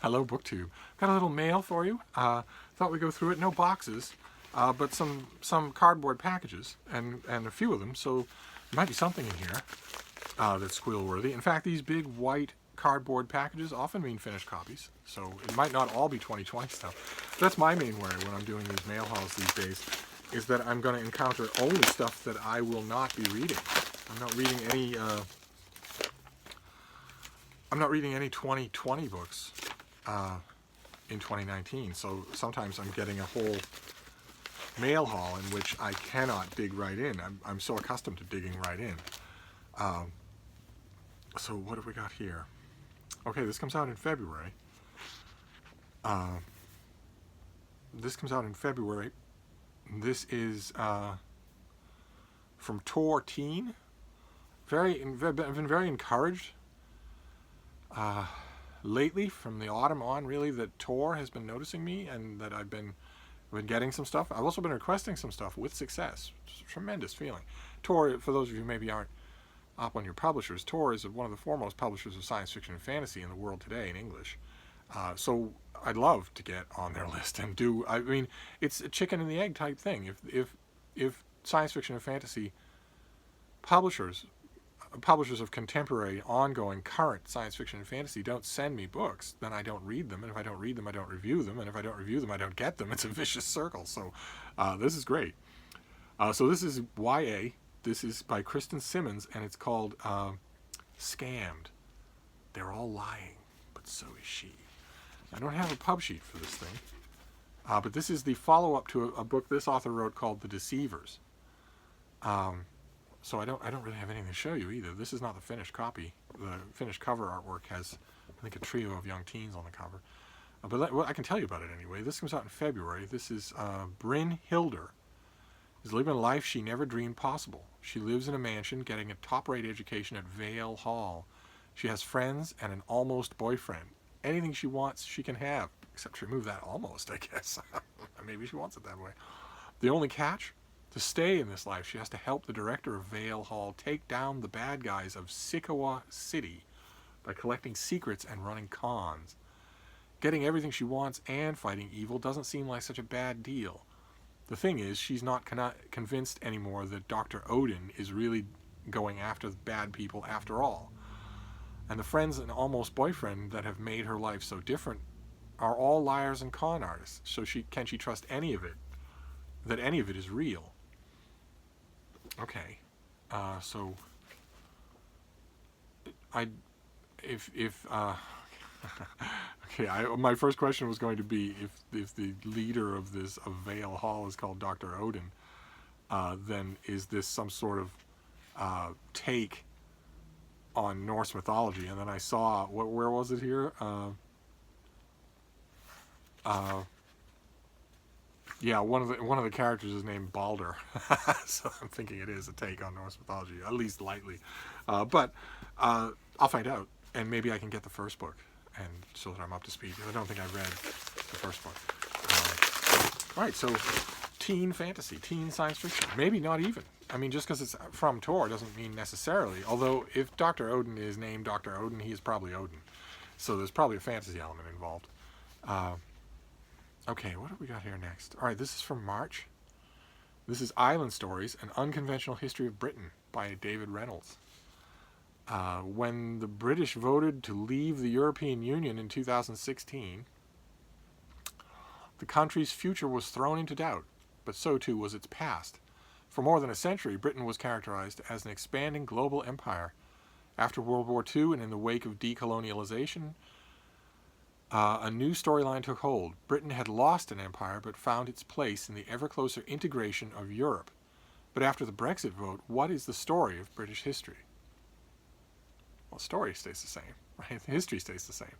Hello, BookTube. Got a little mail for you. Thought we'd go through it. No boxes, but some cardboard packages, and a few of them. So there might be something in here that's squeal-worthy. In fact, these big white cardboard packages often mean finished copies, so it might not all be 2020 stuff. That's my main worry when I'm doing these mail hauls these days, is that I'm going to encounter only stuff that I will not be reading. I'm not reading any. I'm not reading any 2020 books in 2019, so sometimes I'm getting a whole mail haul in which I cannot dig right in. I'm so accustomed to digging right in. So what have we got here? Okay, this comes out in February. This comes out in February. This is from Tor Teen. I've been very encouraged lately, from the autumn on, really, that Tor has been noticing me and that I've been getting some stuff. I've also been requesting some stuff with success. It's a tremendous feeling. Tor, for those of you who maybe aren't up on your publishers, Tor is one of the foremost publishers of science fiction and fantasy in the world today in English. So I'd love to get on their list and do. I mean, it's a chicken and the egg type thing. If science fiction and fantasy publishers of contemporary, ongoing, current science fiction and fantasy don't send me books, then I don't read them, and if I don't read them, I don't review them, and if I don't review them, I don't get them. It's a vicious circle. So this is great. So this is YA. This is by Kristen Simmons, and it's called Scammed. They're all lying, but so is she. I don't have a pub sheet for this thing, but this is the follow-up to a book this author wrote called The Deceivers. So I don't really have anything to show you either. This is not the finished copy. The finished cover artwork has, I think, a trio of young teens on the cover. But I can tell you about it anyway. This comes out in February. This is Bryn Hilder is living a life she never dreamed possible. She lives in a mansion, getting a top-rate education at Vale Hall. She has friends and an almost boyfriend. Anything she wants, she can have, except to remove that almost, I guess. Maybe she wants it that way. The only catch? To stay in this life, she has to help the director of Vale Hall take down the bad guys of Sikawa City by collecting secrets and running cons. Getting everything she wants and fighting evil doesn't seem like such a bad deal. The thing is, she's not convinced anymore that Dr. Odin is really going after the bad people after all. And the friends and almost boyfriend that have made her life so different are all liars and con artists. So can she trust any of it? That any of it is real? Okay, so my first question was going to be if the leader of Vale Hall is called Dr. Odin, then is this some sort of take on Norse mythology? And then I saw where was it here? Yeah, one of the characters is named Balder, so I'm thinking it is a take on Norse mythology, at least lightly. But I'll find out, and maybe I can get the first book, and so that I'm up to speed. I don't think I read the first book. All right, so teen fantasy, teen science fiction, maybe not even. I mean, just because it's from Tor doesn't mean necessarily. Although if Dr. Odin is named Dr. Odin, he is probably Odin, so there's probably a fantasy element involved. Okay, what have we got here next? All right, this is from March. This is Island Stories, An Unconventional History of Britain by David Reynolds. When the British voted to leave the European Union in 2016, the country's future was thrown into doubt, but so too was its past. For more than a century, Britain was characterized as an expanding global empire. After World War II and in the wake of decolonialization, a new storyline took hold. Britain had lost an empire but found its place in the ever closer integration of Europe. But after the Brexit vote, what is the story of British history? Well, the story stays the same, right? History stays the same.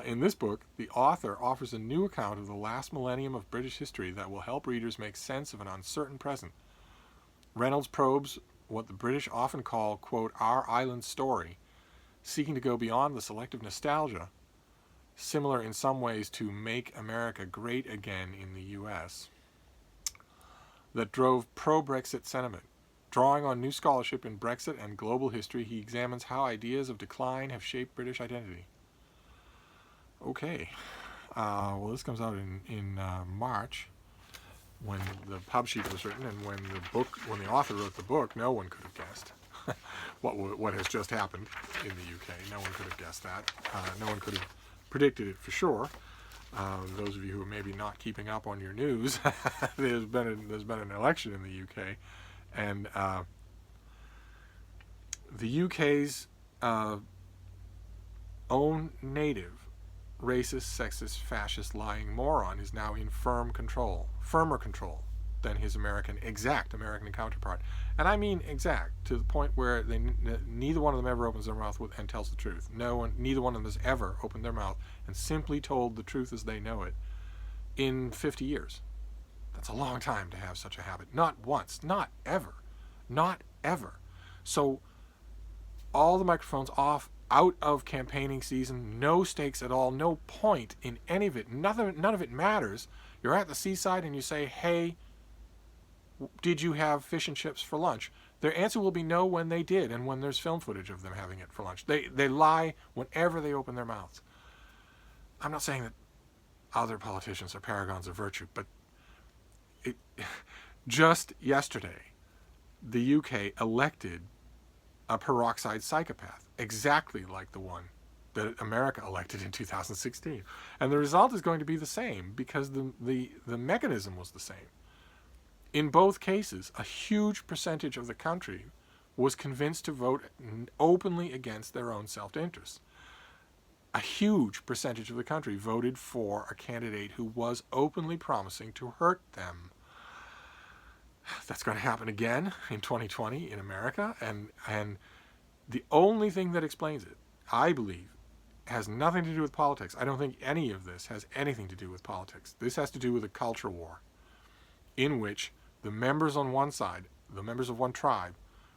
In this book, the author offers a new account of the last millennium of British history that will help readers make sense of an uncertain present. Reynolds probes what the British often call, quote, our island story, seeking to go beyond the selective nostalgia, similar in some ways to Make America Great Again in the U.S., that drove pro-Brexit sentiment. Drawing on new scholarship in Brexit and global history, he examines how ideas of decline have shaped British identity. Okay. Well, this comes out in March, when the pub sheet was written, and when the author wrote the book, no one could have guessed what has just happened in the UK. No one could have guessed that. No one could have predicted it for sure. Those of you who are maybe not keeping up on your news, there's been an election in the UK, and the UK's own native racist, sexist, fascist, lying moron is now in firmer control than his exact American counterpart. And I mean exact, to the point where neither one of them ever opens their mouth and tells the truth. Neither one of them has ever opened their mouth and simply told the truth as they know it in 50 years. That's a long time to have such a habit. Not once, not ever, not ever. So all the microphones off, out of campaigning season, no stakes at all, no point in any of it. None of it matters. You're at the seaside and you say, hey, did you have fish and chips for lunch? Their answer will be no when they did, and when there's film footage of them having it for lunch. They lie whenever they open their mouths. I'm not saying that other politicians are paragons of virtue, but just yesterday, the UK elected a peroxide psychopath, exactly like the one that America elected in 2016. And the result is going to be the same, because the mechanism was the same. In both cases, a huge percentage of the country was convinced to vote openly against their own self-interest. A huge percentage of the country voted for a candidate who was openly promising to hurt them. That's going to happen again in 2020 in America, and the only thing that explains it, I believe, has nothing to do with politics. I don't think any of this has anything to do with politics. This has to do with a culture war in which the members on one side, the members of one tribe,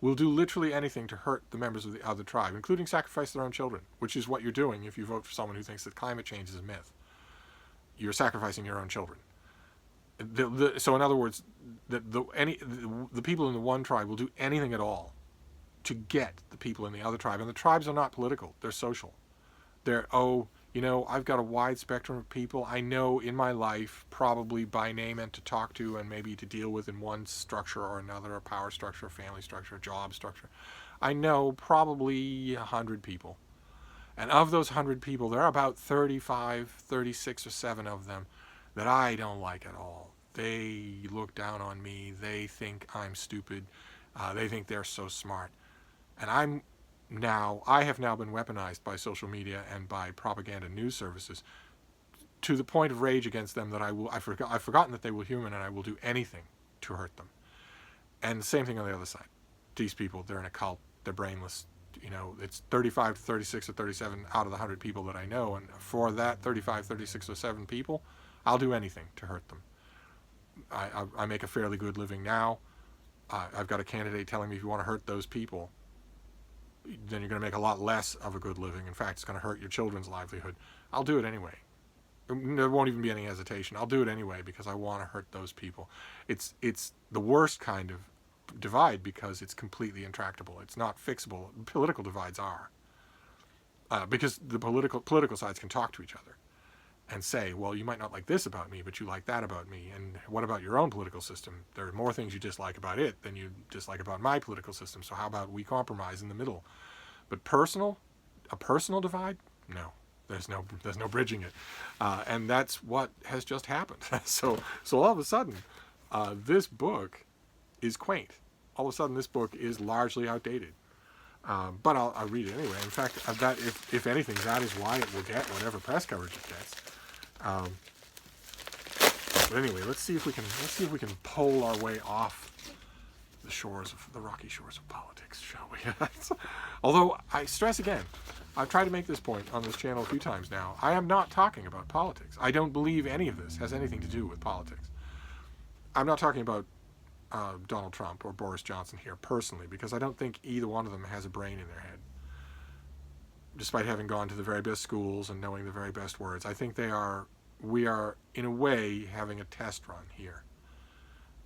will do literally anything to hurt the members of the other tribe, including sacrifice their own children, which is what you're doing if you vote for someone who thinks that climate change is a myth. You're sacrificing your own children. So in other words, the people in the one tribe will do anything at all to get the people in the other tribe. And the tribes are not political. They're social. They're, I've got a wide spectrum of people I know in my life, probably by name and to talk to and maybe to deal with in one structure or another, a power structure, a family structure, a job structure. I know probably 100 people. And of those 100 people, there are about 35, 36 or 7 of them that I don't like at all. They look down on me. They think I'm stupid. They think they're so smart. And I have now been weaponized by social media and by propaganda news services to the point of rage against them that I've forgotten that they were human, and I will do anything to hurt them. And the same thing on the other side. These people, they're in a cult. They're brainless. It's 35 to 36 or 37 out of the 100 people that I know, and for that 35, 36 or 7 people, I'll do anything to hurt them. I make a fairly good living now. I've got a candidate telling me if you want to hurt those people, then you're going to make a lot less of a good living. In fact, it's going to hurt your children's livelihood. I'll do it anyway. There won't even be any hesitation. I'll do it anyway because I want to hurt those people. It's the worst kind of divide because it's completely intractable. It's not fixable. Political divides are. Because the political sides can talk to each other and say, well, you might not like this about me, but you like that about me. And what about your own political system? There are more things you dislike about it than you dislike about my political system. So how about we compromise in the middle? But a personal divide? No. There's no bridging it. And that's what has just happened. So all of a sudden, this book is quaint. All of a sudden, this book is largely outdated. But I'll read it anyway. In fact, that if anything, that is why it will get whatever press coverage it gets. But anyway, let's see if we can pole our way off the rocky shores of politics, shall we? Although I stress again, I've tried to make this point on this channel a few times now. I am not talking about politics. I don't believe any of this has anything to do with politics. I'm not talking about Donald Trump or Boris Johnson here personally, because I don't think either one of them has a brain in their head. Despite having gone to the very best schools and knowing the very best words, I think we are in a way having a test run here.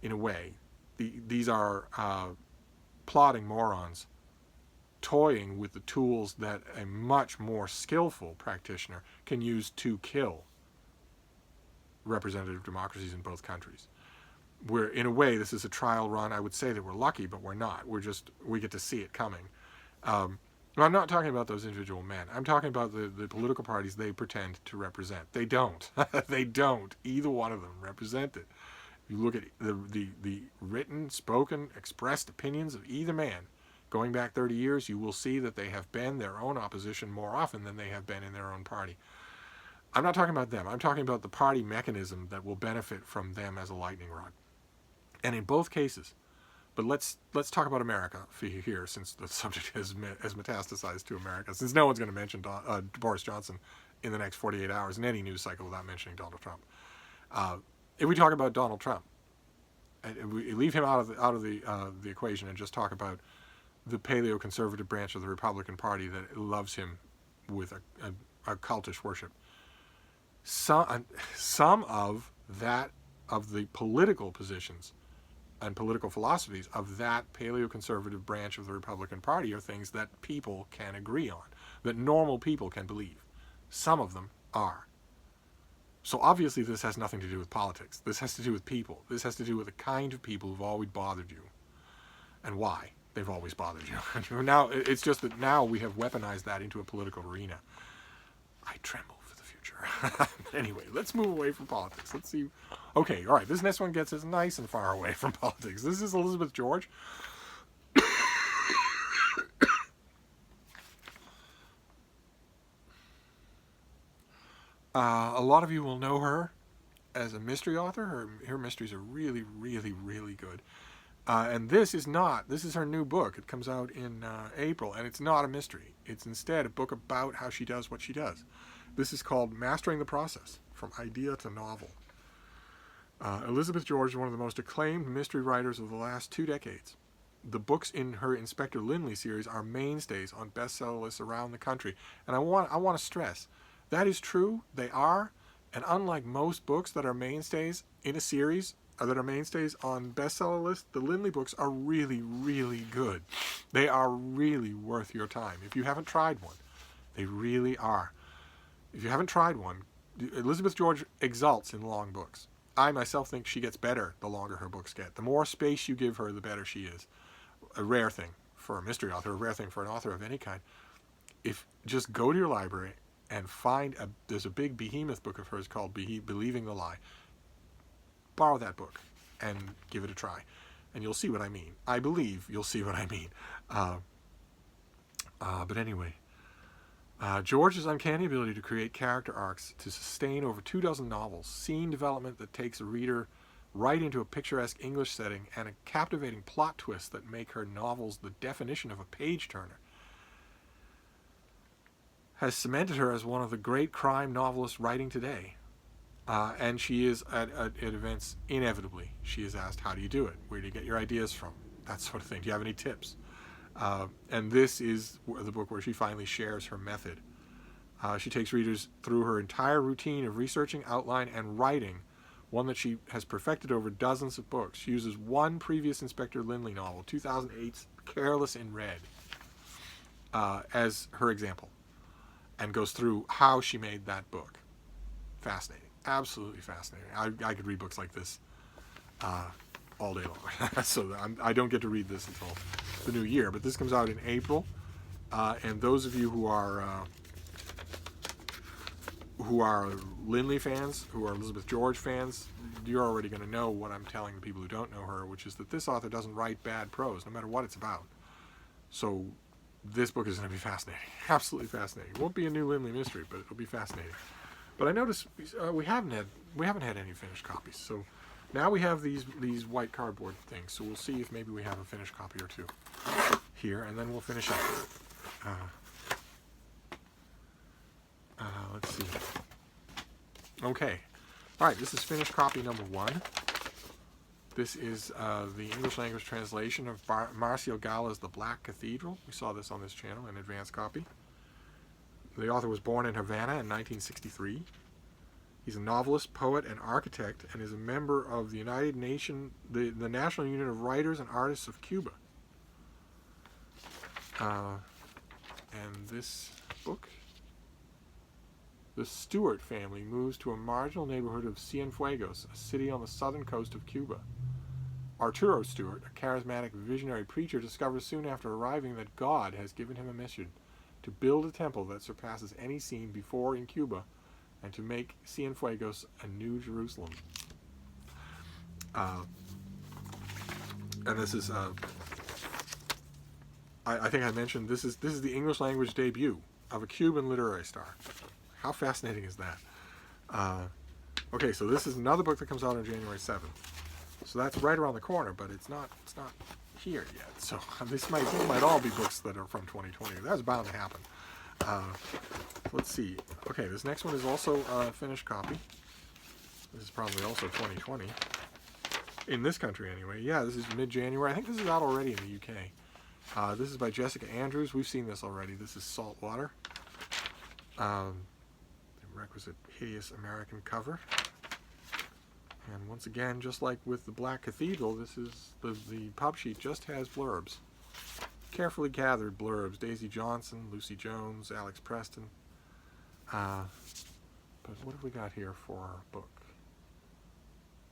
In a way, these are plodding morons toying with the tools that a much more skillful practitioner can use to kill representative democracies in both countries. We're, in a way, this is a trial run. I would say that we're lucky, but we're not. We get to see it coming. I'm not talking about those individual men. I'm talking about the political parties they pretend to represent. They don't. They don't. Either one of them represent it. You look at the written, spoken, expressed opinions of either man going back 30 years, you will see that they have been their own opposition more often than they have been in their own party. I'm not talking about them. I'm talking about the party mechanism that will benefit from them as a lightning rod. And in both cases, but let's talk about America here, since the subject has metastasized to America, since no one's going to mention Boris Johnson in the next 48 hours in any news cycle without mentioning Donald Trump. If we talk about Donald Trump, and we leave him out of the equation and just talk about the paleo-conservative branch of the Republican Party that loves him with a cultish worship, some of the political positions and political philosophies of that paleo-conservative branch of the Republican Party are things that people can agree on, that normal people can believe. Some of them are. So obviously this has nothing to do with politics. This has to do with people. This has to do with the kind of people who've always bothered you and why they've always bothered you. Now, it's just that now we have weaponized that into a political arena. I tremble for the future. Anyway, let's move away from politics. Let's see. Okay, all right, this next one gets us nice and far away from politics. This is Elizabeth George. A lot of you will know her as a mystery author. Her mysteries are really, really, really good. And this is her new book. It comes out in April, and it's not a mystery. It's instead a book about how she does what she does. This is called Mastering the Process, From Idea to Novel. Elizabeth George is one of the most acclaimed mystery writers of the last 2 decades. The books in her Inspector Lynley series are mainstays on bestseller lists around the country. And I want to stress, that is true, they are, and unlike most books that are mainstays in a series, or that are mainstays on bestseller lists, the Lynley books are really, really good. They are really worth your time. If you haven't tried one, they really are. If you haven't tried one, Elizabeth George exalts in long books. I myself think she gets better the longer her books get. The more space you give her, the better she is. A rare thing for a mystery author, a rare thing for an author of any kind. If just go to your library and there's a big behemoth book of hers called Believing the Lie. Borrow that book and give it a try, and you'll see what I mean. I believe you'll see what I mean. But anyway, George's uncanny ability to create character arcs to sustain over 24 novels, scene development that takes a reader right into a picturesque English setting, and a captivating plot twist that make her novels the definition of a page-turner, has cemented her as one of the great crime novelists writing today. And she is, at events, inevitably, she is asked, how do you do it? Where do you get your ideas from? That sort of thing. Do you have any tips? And this is the book where she finally shares her method. She takes readers through her entire routine of researching, outline, and writing, one that she has perfected over dozens of books. She uses one previous Inspector Lynley novel, 2008's Careless in Red, as her example, and goes through how she made that book. Fascinating. Absolutely fascinating. I could read books like this all day long. So I don't get to read this until the new year, but this comes out in April. And those of you who are Lynley fans, who are Elizabeth George fans, you're already going to know what I'm telling the people who don't know her, which is that this author doesn't write bad prose, no matter what it's about. So this book is going to be fascinating. Absolutely fascinating. It won't be a new Lynley mystery, but it'll be fascinating. But I noticed we haven't had any finished copies. So now we have these white cardboard things. So we'll see if maybe we have a finished copy or two here, and then we'll finish up. Let's see. Okay. All right. This is finished copy number 1. This is the English language translation of Marcio Gala's The Black Cathedral. We saw this on this channel, an advanced copy. The author was born in Havana in 1963. He's a novelist, poet, and architect, and is a member of the United Nations, the National Union of Writers and Artists of Cuba. And this book, the Stewart family moves to a marginal neighborhood of Cienfuegos, a city on the southern coast of Cuba. Arturo Stewart, a charismatic visionary preacher, discovers soon after arriving that God has given him a mission to build a temple that surpasses any seen before in Cuba and to make Cienfuegos a new Jerusalem. And this is, I think I mentioned, this is the English language debut of a Cuban literary star. How fascinating is that? Okay, so this is another book that comes out on January 7th. So that's right around the corner, but it's not here yet. So these might all be books that are from 2020. That's bound to happen. Let's see. Okay, this next one is also a finished copy. This is probably also 2020. In this country, anyway. Yeah, this is mid-January. I think this is out already in the UK. This is by Jessica Andrews. We've seen this already. This is Saltwater. The requisite hideous American cover. And once again, just like with the Black Cathedral, this is the pub sheet just has blurbs. Carefully gathered blurbs. Daisy Johnson, Lucy Jones, Alex Preston. But what have we got here for our book?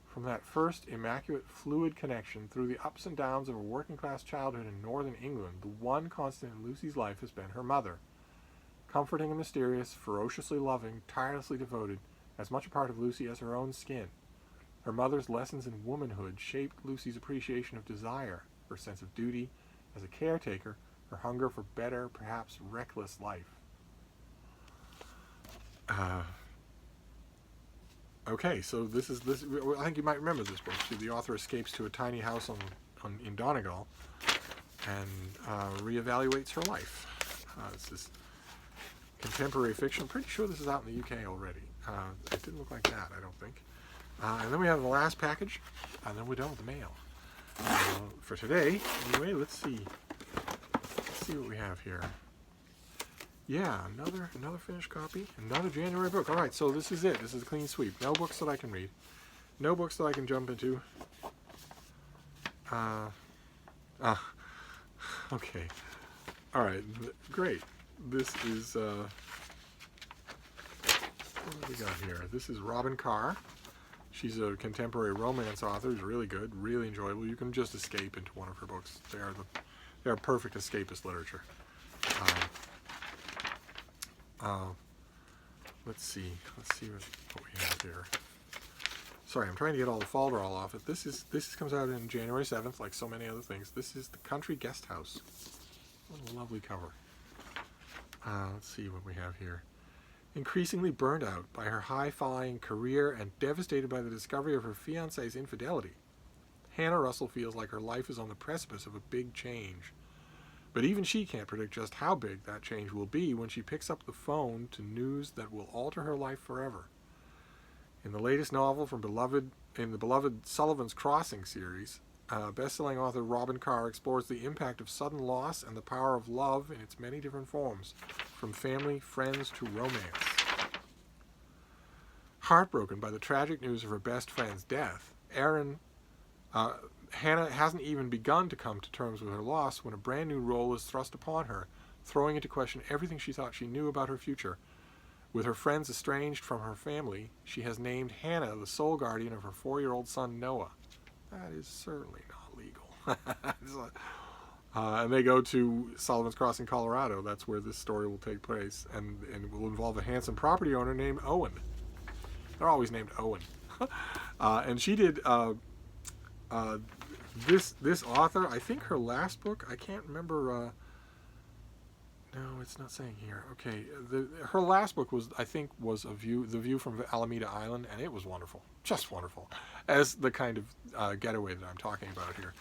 From that first immaculate fluid connection through the ups and downs of a working-class childhood in northern England, the one constant in Lucy's life has been her mother. Comforting and mysterious, ferociously loving, tirelessly devoted, as much a part of Lucy as her own skin. Her mother's lessons in womanhood shaped Lucy's appreciation of desire, her sense of duty as a caretaker, her hunger for better, perhaps reckless life. Okay, so this. I think you might remember this book. The author escapes to a tiny house in Donegal and reevaluates her life. This is contemporary fiction. I'm pretty sure this is out in the UK already. It didn't look like that, I don't think. And then we have the last package, and then we're done with the mail. For today, anyway, let's see what we have here. Yeah, another finished copy, another January book. All right, so this is it. This is a clean sweep. No books that I can read. No books that I can jump into. Okay. All right, great. This is, what do we got here? This is Robin Carr. She's a contemporary romance author who's really good, really enjoyable. You can just escape into one of her books. They are perfect escapist literature. Let's see what we have here. Sorry, I'm trying to get all the folderol off it. This comes out in January 7th, like so many other things. This is The Country Guest House. What a lovely cover. Let's see what we have here. Increasingly burned out by her high-flying career and devastated by the discovery of her fiancé's infidelity, Hannah Russell feels like her life is on the precipice of a big change. But even she can't predict just how big that change will be when she picks up the phone to news that will alter her life forever. In the latest novel from the beloved Sullivan's Crossing series, best-selling author Robin Carr explores the impact of sudden loss and the power of love in its many different forms, from family, friends, to romance. Heartbroken by the tragic news of her best friend's death, Hannah hasn't even begun to come to terms with her loss when a brand new role is thrust upon her, throwing into question everything she thought she knew about her future. With her friends estranged from her family, she has named Hannah the sole guardian of her 4-year-old son Noah. That is certainly not legal. And they go to Sullivan's Crossing, Colorado. That's where this story will take place, and it will involve a handsome property owner named Owen. They're always named Owen. And she did this author. I think her last book. I can't remember. No, it's not saying here. Okay, her last book was The View from Alameda Island, and it was wonderful, just wonderful, as the kind of getaway that I'm talking about here.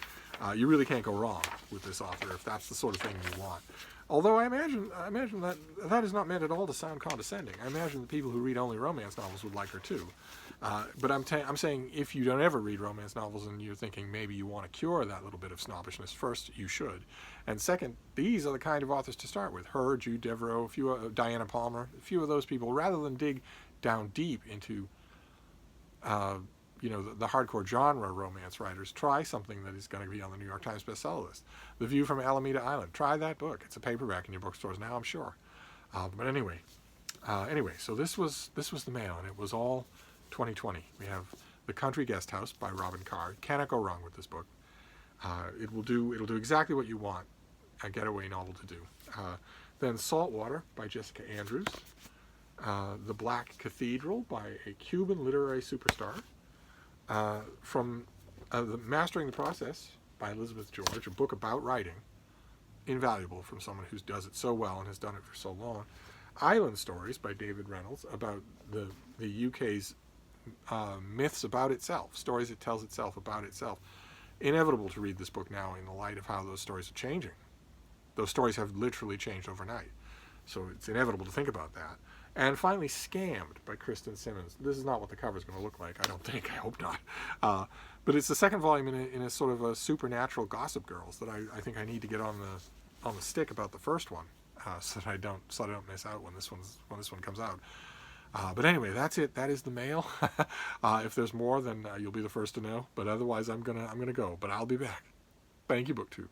You really can't go wrong with this author if that's the sort of thing you want. Although I imagine that is not meant at all to sound condescending. I imagine the people who read only romance novels would like her too. But I'm saying if you don't ever read romance novels and you're thinking maybe you want to cure that little bit of snobbishness, first you should. And second, these are the kind of authors to start with. Her, Jude Deveraux, Diana Palmer, a few of those people, rather than dig down deep into the hardcore genre romance writers, try something that is going to be on the New York Times bestseller list. The View from Alameda Island. Try that book. It's a paperback in your bookstores now, I'm sure. But anyway, so this was the mail, and it was all 2020. We have The Country Guest House by Robin Carr. Cannot go wrong with this book. It'll do exactly what you want a getaway novel to do. Then Saltwater by Jessica Andrews. The Black Cathedral by a Cuban literary superstar. From Mastering the Process by Elizabeth George, a book about writing. Invaluable from someone who does it so well and has done it for so long. Island Stories by David Reynolds, about the UK's myths about itself, stories it tells itself about itself. Inevitable to read this book now in the light of how those stories are changing. Those stories have literally changed overnight. So it's inevitable to think about that. And finally, Scammed by Kristen Simmons. This is not what the cover is going to look like, I don't think. I hope not. But it's the second volume in a sort of a supernatural Gossip Girls that I think I need to get on the stick about the first one, so that I don't miss out when this one comes out. But anyway, that's it. That is the mail. If there's more, then you'll be the first to know. But otherwise, I'm gonna go. But I'll be back. Thank you, BookTube.